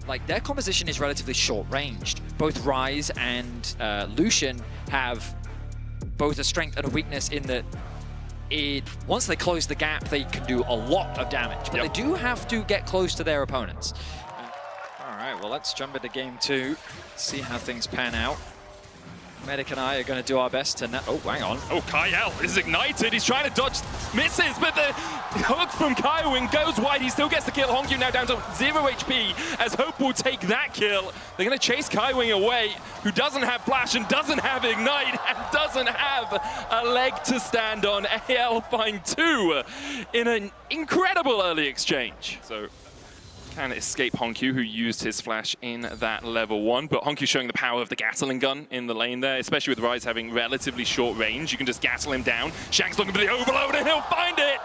like their composition is relatively short-ranged. Both Ryze and Lucian have both a strength and a weakness in that once they close the gap, they can do a lot of damage, but they do have to get close to their opponents. All right, well, let's jump into game 2, see how things pan out. Medic and I are going to do our best to... Oh, hang on. Oh, Kyle is ignited. He's trying to dodge, misses, but the hook from Kaiwing goes wide. He still gets the kill. Hongyu now down to 0 HP as Hope will take that kill. They're going to chase Kaiwing away, who doesn't have flash and doesn't have ignite and doesn't have a leg to stand on. AL find 2 in an incredible early exchange. So can escape Hongyu, who used his flash in that level 1, but Hongyu showing the power of the Gatling gun in the lane there, especially with Ryze having relatively short range. You can just Gattle him down. Shank's looking for the overload and he'll find it!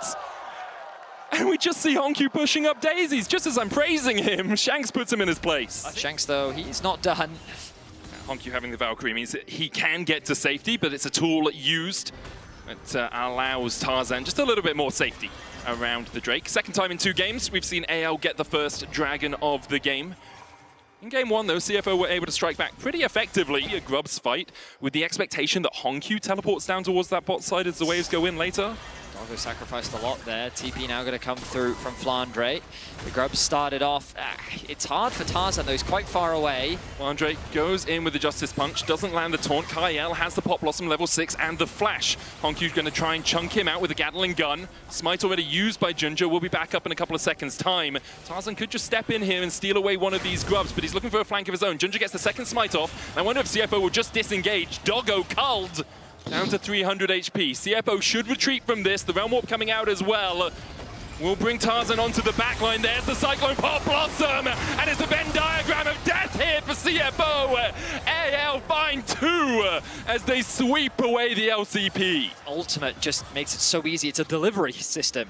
And we just see Hongyu pushing up daisies, just as I'm praising him. Shanks puts him in his place. Shanks, though, he's not done. Hongyu having the Valkyrie means that he can get to safety, but it's a tool used that allows Tarzan just a little bit more safety around the Drake. Second time in 2 games, we've seen AL get the first Dragon of the game. In game 1, though, CFO were able to strike back pretty effectively. A Grubs fight with the expectation that Hongyu teleports down towards that bot side as the waves go in later. Doggo sacrificed a lot there. TP now going to come through from Flandre. The Grubs started off. It's hard for Tarzan, though. He's quite far away. Flandre goes in with the Justice Punch, doesn't land the taunt. Kyle has the Pop Blossom level 6 and the Flash. Honkyu's going to try and chunk him out with a Gatling gun. Smite already used by Ginger. Will be back up in a couple of seconds' time. Tarzan could just step in here and steal away one of these Grubs, but he's looking for a flank of his own. Ginger gets the second Smite off. I wonder if CFO will just disengage. Doggo culled. Down to 300 HP. CFO should retreat from this. The Realm Warp coming out as well. We'll bring Tarzan onto the backline. There's the Cyclone Pop Blossom. And it's a Venn diagram of death here for CFO. AL find 2 as they sweep away the LCP. Ultimate just makes it so easy. It's a delivery system.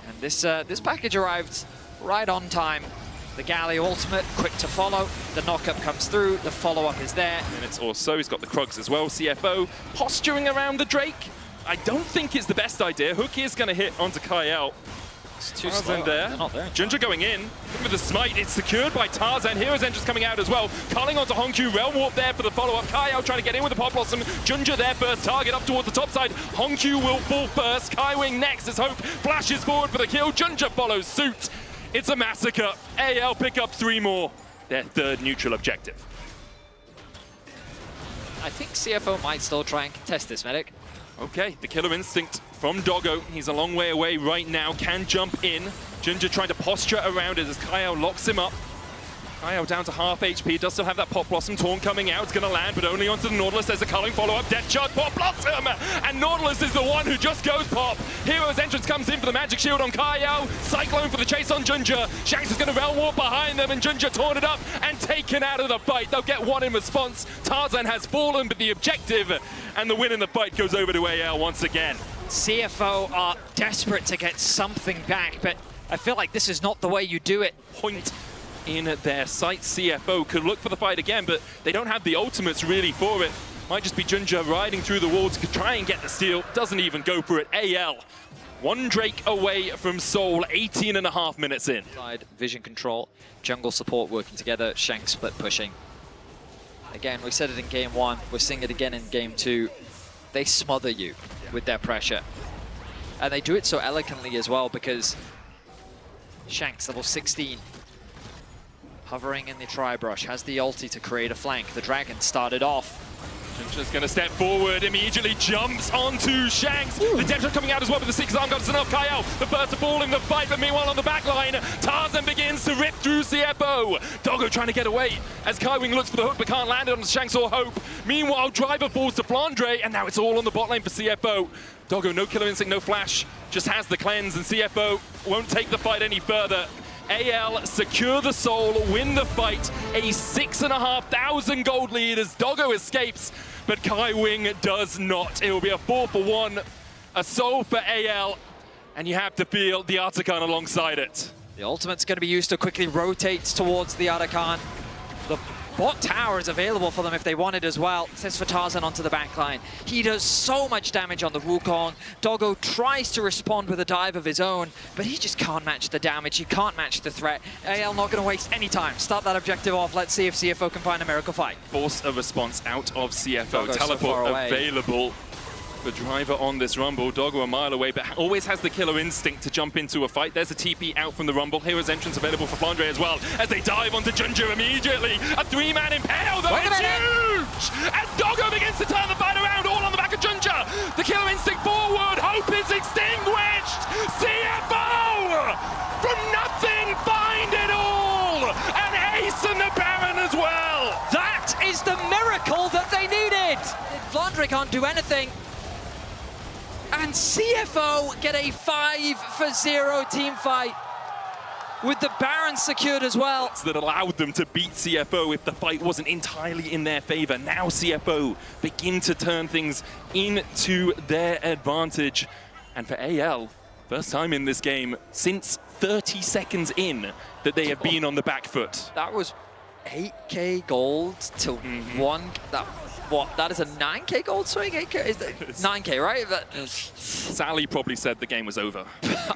And this package arrived right on time. The Galley ultimate, quick to follow. The knockup comes through, the follow-up is there. Minutes or so, he's got the Krugs as well. CFO posturing around the Drake. I don't think it's the best idea. Hook is going to hit onto Kyle. It's too slow. There. They're not there. Ginger going in with the Smite. It's secured by Tarzan. Hero's Entrance coming out as well. Calling onto Hongyu. Realm Warp there for the follow-up. Kyle trying to get in with the Pop Blossom. Ginger there first. Target up towards the top side. Hongyu will fall first. Kaiwing next as Hope flashes forward for the kill. Ginger follows suit. It's a massacre. AL pick up 3 more. Their 3rd neutral objective. I think CFO might still try and contest this, Medic. Okay, the killer instinct from Doggo. He's a long way away right now. Can jump in. Ginger trying to posture around it as Kyle locks him up. Kyle down to half HP, does still have that Pop Blossom taunt coming out. It's going to land, but only onto the Nautilus. There's a culling follow-up, Death Charge, Pop Blossom! And Nautilus is the one who just goes pop. Hero's Entrance comes in for the Magic Shield on Kyle. Cyclone for the chase on Ginger. Shanks is going to Realm Warp behind them, and Ginger taunted up and taken out of the fight. They'll get 1 in response. Tarzan has fallen, but the objective and the win in the fight goes over to AL once again. CFO are desperate to get something back, but I feel like this is not the way you do it. Point in their sights. CFO could look for the fight again, but they don't have the ultimates really for it. Might just be Ginger riding through the wall to try and get the steal. Doesn't even go for it. AL, 1 Drake away from Seoul, 18.5 minutes in. Vision control, jungle support working together, Shank split pushing. Again, we said it in game 1, we're seeing it again in game 2. They smother you with their pressure. And they do it so elegantly as well, because Shank's level 16. Hovering in the tri-brush, has the ulti to create a flank. The Dragon started off. Ginger's going to step forward, immediately jumps onto Shanks. Ooh. The Depth coming out as well with the 6 arm guns enough. Kyle, the first to fall in the fight, but meanwhile on the back line, Tarzan begins to rip through CFO. Doggo trying to get away as Kaiwing looks for the hook, but can't land it on Shanks or Hope. Meanwhile, Driver falls to Flandre, and now it's all on the bot lane for CFO. Doggo, no killer instinct, no flash, just has the cleanse, and CFO won't take the fight any further. AL secure the soul, win the fight, a 6,500 gold lead as Doggo escapes, but Kaiwing does not. It will be a 4-for-1, a soul for AL, and you have to feel the Artican alongside it. The ultimate's going to be used to quickly rotate towards the Artican. The bot tower is available for them if they want it as well. Says for Tarzan onto the backline. He does so much damage on the Wukong. Doggo tries to respond with a dive of his own, but he just can't match the damage. He can't match the threat. AL not going to waste any time. Start that objective off. Let's see if CFO can find a miracle fight. Force a response out of CFO. Doggo's Teleport so available. The driver on this Rumble, Doggo a mile away, but always has the killer instinct to jump into a fight. There's a TP out from the Rumble. Hero's entrance available for Flandre as well, as they dive onto Ginger immediately. A three-man impale, though, it's huge! As Doggo begins to turn the fight around, all on the back of Ginger. The killer instinct forward, hope is extinguished! CFO! From nothing, find it all! An ace in the Baron as well! That is the miracle that they needed! Flandre can't do anything. And CFO get a 5-for-0 team fight with the Baron secured as well. That allowed them to beat CFO if the fight wasn't entirely in their favor. Now CFO begin to turn things into their advantage. And for AL, first time in this game since 30 seconds in that they have been on the back foot. That was 8k gold to one. That is a 9k gold swing? 8k? Is that 9k, right? Sally probably said the game was over.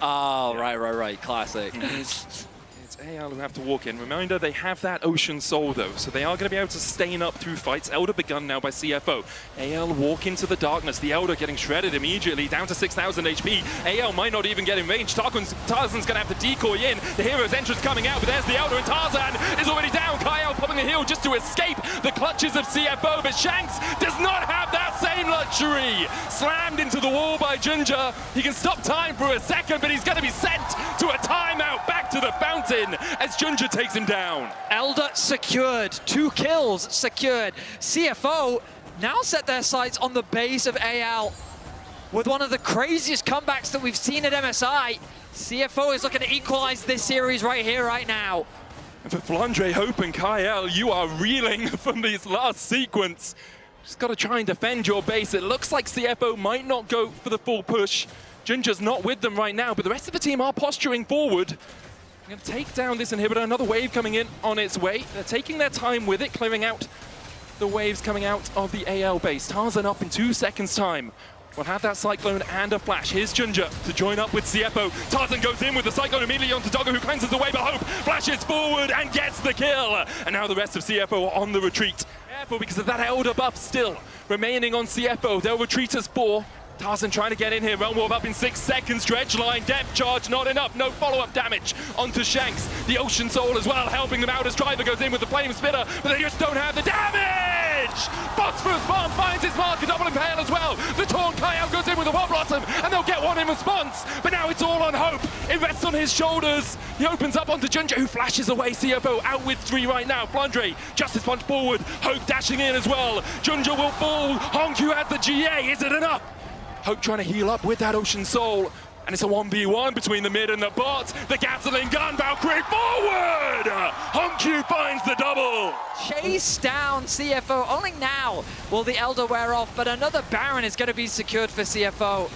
Oh, right. Classic. It's AL who have to walk in. Reminder, they have that Ocean Soul, though, so they are going to be able to stain up through fights. Elder begun now by CFO. AL walk into the darkness. The Elder getting shredded immediately, down to 6,000 HP. AL might not even get in range. Tarzan's going to have to decoy in. The hero's entrance coming out, but there's the Elder, and Tarzan is already down. Kyle popping a heal just to escape the clutches of CFO, but Shanks does not have that same luxury. Slammed into the wall by Ginger. He can stop time for a second, but he's going to be sent to a timeout back to the fountain as Ginger takes him down. Elder secured, 2 kills secured. CFO now set their sights on the base of AL with one of the craziest comebacks that we've seen at MSI. CFO is looking to equalize this series right here, right now. And for Flandre, Hope and Kyle, you are reeling from this last sequence. Just got to try and defend your base. It looks like CFO might not go for the full push. Ginger's not with them right now, but the rest of the team are posturing forward. Going to take down this inhibitor. Another wave coming in on its way. They're taking their time with it, clearing out the waves coming out of the AL base. Tarzan up in 2 seconds' time. We'll have that Cyclone and a flash. Here's Ginger to join up with CFO. Tarzan goes in with the Cyclone immediately onto Doggo, who cleanses the way, but Hope flashes forward and gets the kill. And now the rest of CFO are on the retreat. Careful because of that Elder buff still remaining on CFO. They'll retreat as 4. Tarzan trying to get in here, Realm Warp up in 6 seconds, Dredge line, depth charge, not enough, no follow-up damage onto Shanks. The Ocean Soul as well, helping them out as Driver goes in with the Flame Spitter, but they just don't have the damage! Phosphorus Bomb finds its mark, a double impale as well. The Taunt Kyle goes in with a Wall Blossom, and they'll get one in response, but now it's all on Hope. It rests on his shoulders. He opens up onto Ginger, who flashes away. CFO out with 3 right now. Flandre, Justice Punch forward, Hope dashing in as well. Ginger will fall, Hongyu has the GA, is it enough? Hope trying to heal up with that Ocean Soul. And it's a 1v1 between the mid and the bot. The Gatling gun, Valkyrie forward! Hongyu finds the double. Chase down CFO. Only now will the Elder wear off, but another Baron is going to be secured for CFO.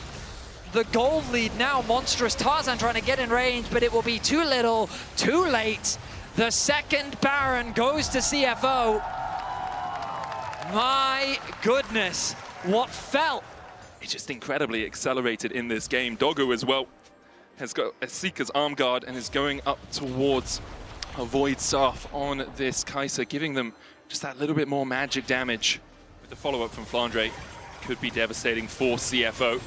The gold lead now monstrous. Tarzan trying to get in range, but it will be too little, too late. The second Baron goes to CFO. My goodness, what felt It's just incredibly accelerated in this game. Doggo as well has got a Seeker's Arm Guard and is going up towards a Void Staff on this Kai'Sa, giving them just that little bit more magic damage. With the follow-up from Flandre, could be devastating for CFO.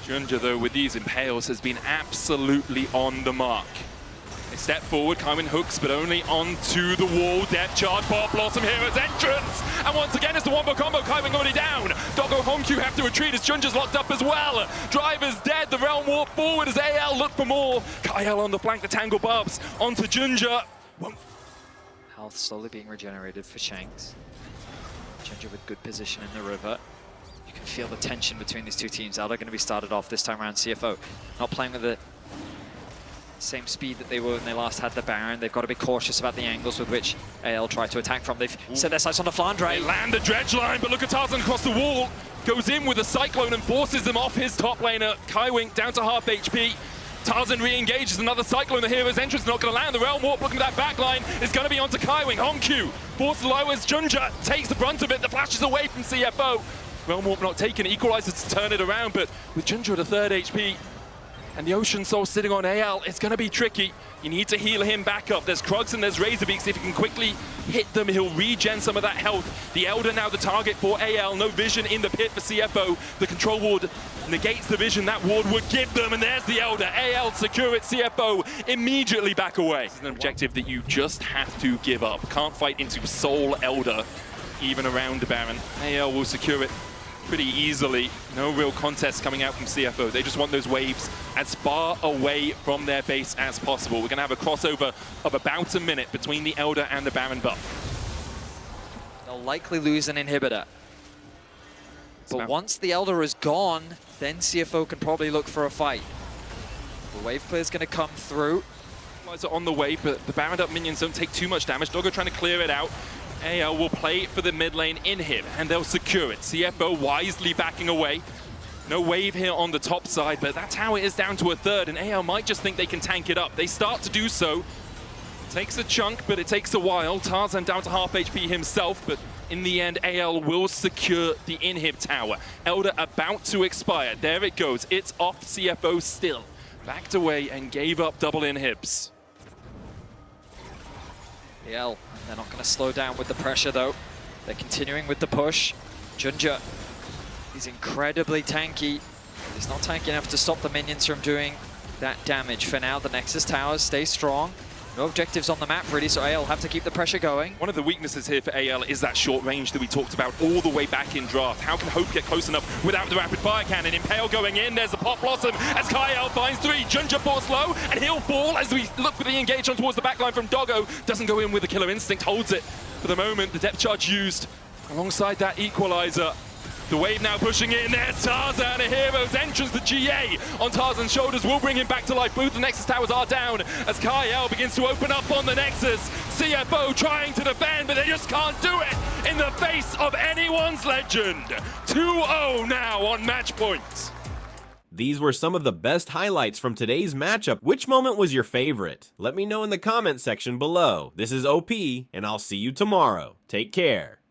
Ginger, though, with these impales, has been absolutely on the mark. They step forward, Kaiwin hooks, but only onto the wall. Depth charge, Pop Blossom, Hero's entrance! And once again, it's the wombo combo, Kaiwin already down. Doggo Hongyu have to retreat as Ginger's locked up as well. Driver's dead, the Realm Warp forward as AL look for more. Kyle on the flank, the Tangle Barbs onto Ginger. Health slowly being regenerated for Shanks. Ginger with good position in the river. You can feel the tension between these two teams. Elder going to be started off this time around. CFO not playing with the same speed that they were when they last had the Baron. They've got to be cautious about the angles with which AL try to attack from. They've set their sights on the Flandre. They land the dredge line, but look at Tarzan across the wall. Goes in with a Cyclone and forces them off his top laner. Kaiwing down to half HP. Tarzan re-engages another cycle in the hero's entrance, not going to land. The Realm Warp looking at that backline is going to be onto Kaiwing. Hongq forced low as Junja takes the brunt of it. The flash is away from CFO. Realm Warp not taken, Equalizer to turn it around, but with Junja at a 3rd HP and the Ocean Soul sitting on AL, it's going to be tricky. You need to heal him back up. There's Krugs and there's Razorbeaks. If you can quickly hit them, he'll regen some of that health. The Elder now the target for AL. No vision in the pit for CFO. The control ward negates the vision that ward would give them, and there's the Elder. AL secure it, CFO immediately back away. This is an objective that you just have to give up. Can't fight into Soul Elder, even around the Baron. AL will secure it pretty easily. No real contest coming out from CFO. They just want those waves as far away from their base as possible. We're going to have a crossover of about a minute between the Elder and the Baron buff. They'll likely lose an inhibitor. But once the Elder is gone, then CFO can probably look for a fight. The wave clear is going to come through. Are on the way, but the Baron up minions don't take too much damage. Doggo trying to clear it out. AL will play for the mid lane in him, and they'll secure it. CFO wisely backing away. No wave here on the top side, but that tower is down to a 3rd, and AL might just think they can tank it up. They start to do so. Takes a chunk, but it takes a while. Tarzan down to half HP himself, but in the end, AL will secure the inhib tower. Elder about to expire. There it goes. It's off CFO still. Backed away and gave up double inhibs. They're not going to slow down with the pressure though. They're continuing with the push. Junja is incredibly tanky. He's not tanky enough to stop the minions from doing that damage. For now, the Nexus towers stay strong. No objectives on the map really, so AL have to keep the pressure going. One of the weaknesses here for AL is that short range that we talked about all the way back in draft. How can Hope get close enough without the rapid fire cannon? Impale going in, there's a Pop Blossom as Kyle finds 3. Junja force low, and he'll fall as we look for the engage on towards the backline from Doggo. Doesn't go in with the Killer Instinct, holds it for the moment. The depth charge used alongside that Equalizer. The wave now pushing in, there's Tarzan, a hero's entrance. The GA on Tarzan's shoulders will bring him back to life. Both the Nexus towers are down as Kyle begins to open up on the Nexus. CFO trying to defend, but they just can't do it in the face of anyone's legend. 2-0 now on match point. These were some of the best highlights from today's matchup. Which moment was your favorite? Let me know in the comment section below. This is OP, and I'll see you tomorrow. Take care.